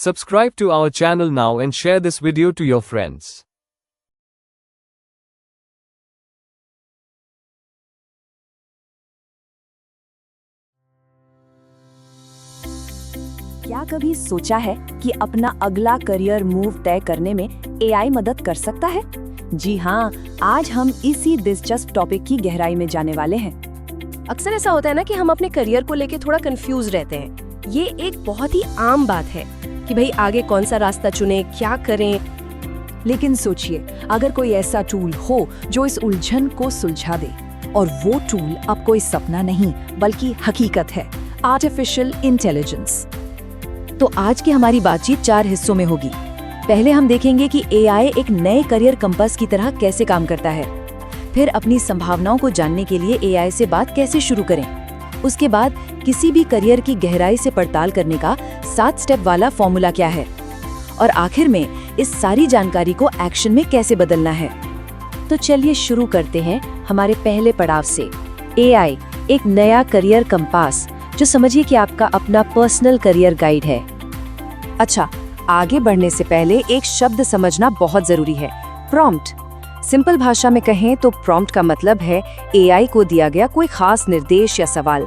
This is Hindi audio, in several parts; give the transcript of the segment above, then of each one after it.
Subscribe to our channel now and share this video to your friends. क्या कभी सोचा है कि अपना अगला करियर मूव तय करने में एआई मदद कर सकता है? जी हाँ, आज हम इसी दिलचस्प टॉपिक की गहराई में जाने वाले हैं। अक्सर ऐसा होता है ना कि हम अपने करियर को लेके थोड़ा कंफ्यूज रहते हैं। ये एक बहुत ही आम बात है कि भाई आगे कौन सा रास्ता चुने, क्या करें। लेकिन सोचिए, अगर कोई ऐसा टूल हो जो इस उलझन को सुलझा दे, और वो टूल अब कोई सपना नहीं बल्कि हकीकत है, आर्टिफिशियल इंटेलिजेंस। तो आज की हमारी बातचीत 4 हिस्सों में होगी। पहले हम देखेंगे कि एआई एक नए करियर कंपास की तरह कैसे काम करता है। फिर अपनी संभावनाओं को जानने के लिए एआई से बात कैसे शुरू करें। उसके बाद किसी भी करियर की गहराई से पड़ताल करने का 7 स्टेप वाला फॉर्मूला क्या है, और आखिर में इस सारी जानकारी को एक्शन में कैसे बदलना है। तो चलिए शुरू करते हैं हमारे पहले पड़ाव से। एआई एक नया करियर कंपास, जो समझिए कि आपका अपना पर्सनल करियर गाइड है। अच्छा, आगे बढ़ने से पहले एक शब्द समझना बहुत जरूरी है, प्रॉम्प्ट। सिंपल भाषा में कहें तो प्रॉम्प्ट का मतलब है एआई को दिया गया कोई खास निर्देश या सवाल।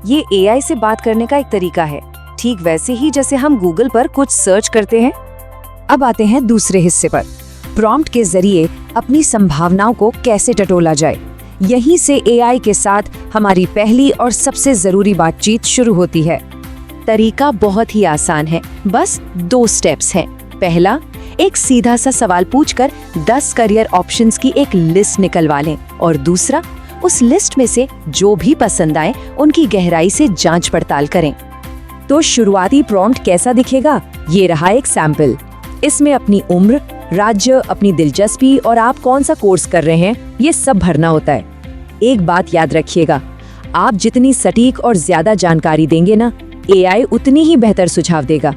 ये एआई से बात करने का एक तरीका है, ठीक वैसे ही जैसे हम गूगल पर कुछ सर्च करते हैं। अब आते हैं दूसरे हिस्से पर, प्रॉम्प्ट के जरिए अपनी संभावनाओं को कैसे टटोला जाए। यहीं से एआई के साथ हमारी पहली और सबसे जरूरी बातचीत शुरू होती है। तरीका बहुत ही आसान है, बस 2 स्टेप्स हैं। पहला, एक सीधा सा सवाल पूछकर 10 करियर ऑप्शंस की एक लिस्ट निकलवा लें, और दूसरा, उस लिस्ट में से जो भी पसंद आए उनकी गहराई से जांच पड़ताल करें। तो शुरुआती प्रॉम्प्ट कैसा दिखेगा? ये रहा एक सैंपल। इसमें अपनी उम्र, राज्य, अपनी दिलचस्पी और आप कौन सा कोर्स कर रहे हैं, ये सब भरना होता है। एक बात याद रखिएगा, आप जितनी सटीक और ज्यादा जानकारी देंगे ना, एआई उतनी ही बेहतर सुझाव देगा।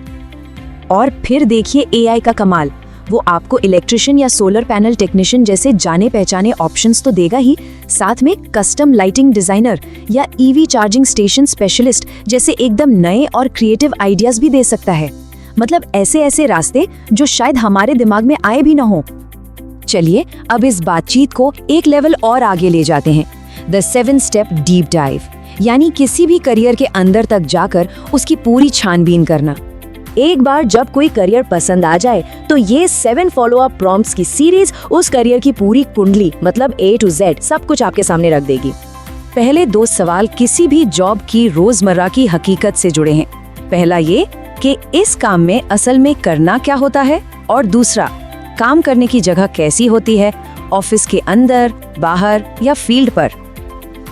और फिर देखिए एआई का कमाल, वो आपको इलेक्ट्रिशियन या सोलर पैनल टेक्नीशियन जैसे जाने पहचाने ऑप्शंस तो देगा ही, साथ में कस्टम लाइटिंग डिजाइनर या ईवी चार्जिंग स्टेशन स्पेशलिस्ट जैसे एकदम नए और क्रिएटिव आइडियाज भी दे सकता है। मतलब ऐसे ऐसे रास्ते जो शायद हमारे दिमाग में आए भी ना हो। चलिए अब इस बातचीत को एक लेवल और आगे ले जाते हैं, द 7 स्टेप डीप डाइव, यानी किसी भी करियर के अंदर तक जाकर उसकी पूरी छानबीन करना। एक बार जब कोई करियर पसंद आ जाए तो ये 7 फॉलोअप प्रॉम्प्ट्स की सीरीज उस करियर की पूरी कुंडली, मतलब A to Z सब कुछ आपके सामने रख देगी। पहले 2 सवाल किसी भी जॉब की रोजमर्रा की हकीकत से जुड़े हैं। पहला ये कि इस काम में असल में करना क्या होता है, और दूसरा, काम करने की जगह कैसी होती है, ऑफिस के अंदर, बाहर या फील्ड पर।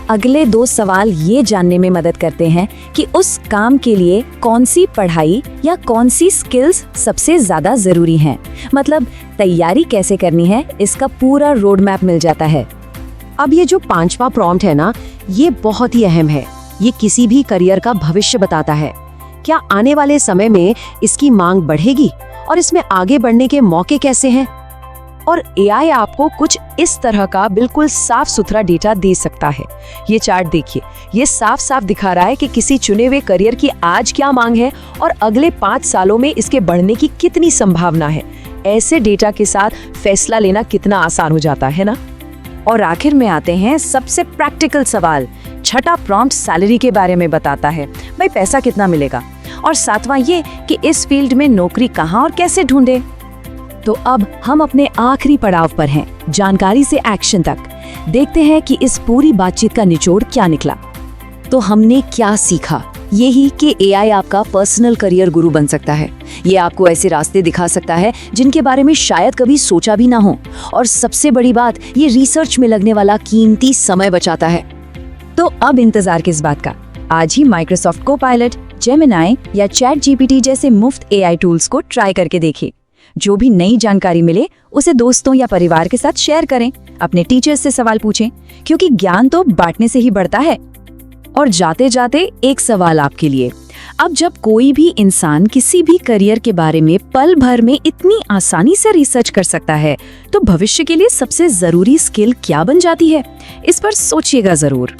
अगले 2 सवाल ये जानने में मदद करते हैं कि उस काम के लिए कौन सी पढ़ाई या कौन सी स्किल्स सबसे ज्यादा जरूरी हैं। मतलब तैयारी कैसे करनी है, इसका पूरा रोड मैप मिल जाता है। अब ये जो 5वां प्रॉम्प्ट है ना, ये बहुत ही अहम है। ये किसी भी करियर का भविष्य बताता है। क्या आने वाले समय में इसकी मांग बढ़ेगी और इसमें आगे बढ़ने के मौके कैसे हैं? और एआई आपको कुछ इस तरह का बिल्कुल साफ सुथरा डेटा दे सकता है। ये चार्ट देखिए, ये साफ साफ दिखा रहा है कि किसी चुने हुए करियर की आज क्या मांग है और अगले 5 सालों में इसके बढ़ने की कितनी संभावना है। ऐसे डेटा के साथ फैसला लेना कितना आसान हो जाता है ना। और आखिर में आते हैं सबसे प्रैक्टिकल सवाल। छठा प्रॉम्प्ट सैलरी के बारे में बताता है, भाई पैसा कितना मिलेगा। और 7वां ये कि इस फील्ड में नौकरी कहाँ और कैसे ढूंढे। तो अब हम अपने आखिरी पड़ाव पर हैं, जानकारी से एक्शन तक। देखते हैं कि इस पूरी बातचीत का निचोड़ क्या निकला। तो हमने क्या सीखा? यही कि एआई आपका पर्सनल करियर गुरु बन सकता है। ये आपको ऐसे रास्ते दिखा सकता है जिनके बारे में शायद कभी सोचा भी ना हो। और सबसे बड़ी बात, ये रिसर्च में लगने वाला कीमती समय बचाता है। तो अब इंतजार किस बात का? आज ही माइक्रोसॉफ्ट कोपायलट, जेमिनी या चैट जीपीटी जैसे मुफ्त एआई टूल्स को ट्राई करके देखिए। जो भी नई जानकारी मिले उसे दोस्तों या परिवार के साथ शेयर करें। अपने टीचर्स से सवाल पूछें, क्योंकि ज्ञान तो बांटने से ही बढ़ता है। और जाते जाते एक सवाल आपके लिए, अब जब कोई भी इंसान किसी भी करियर के बारे में पल भर में इतनी आसानी से रिसर्च कर सकता है, तो भविष्य के लिए सबसे जरूरी स्किल क्या बन जाती है? इस पर सोचिएगा जरूर।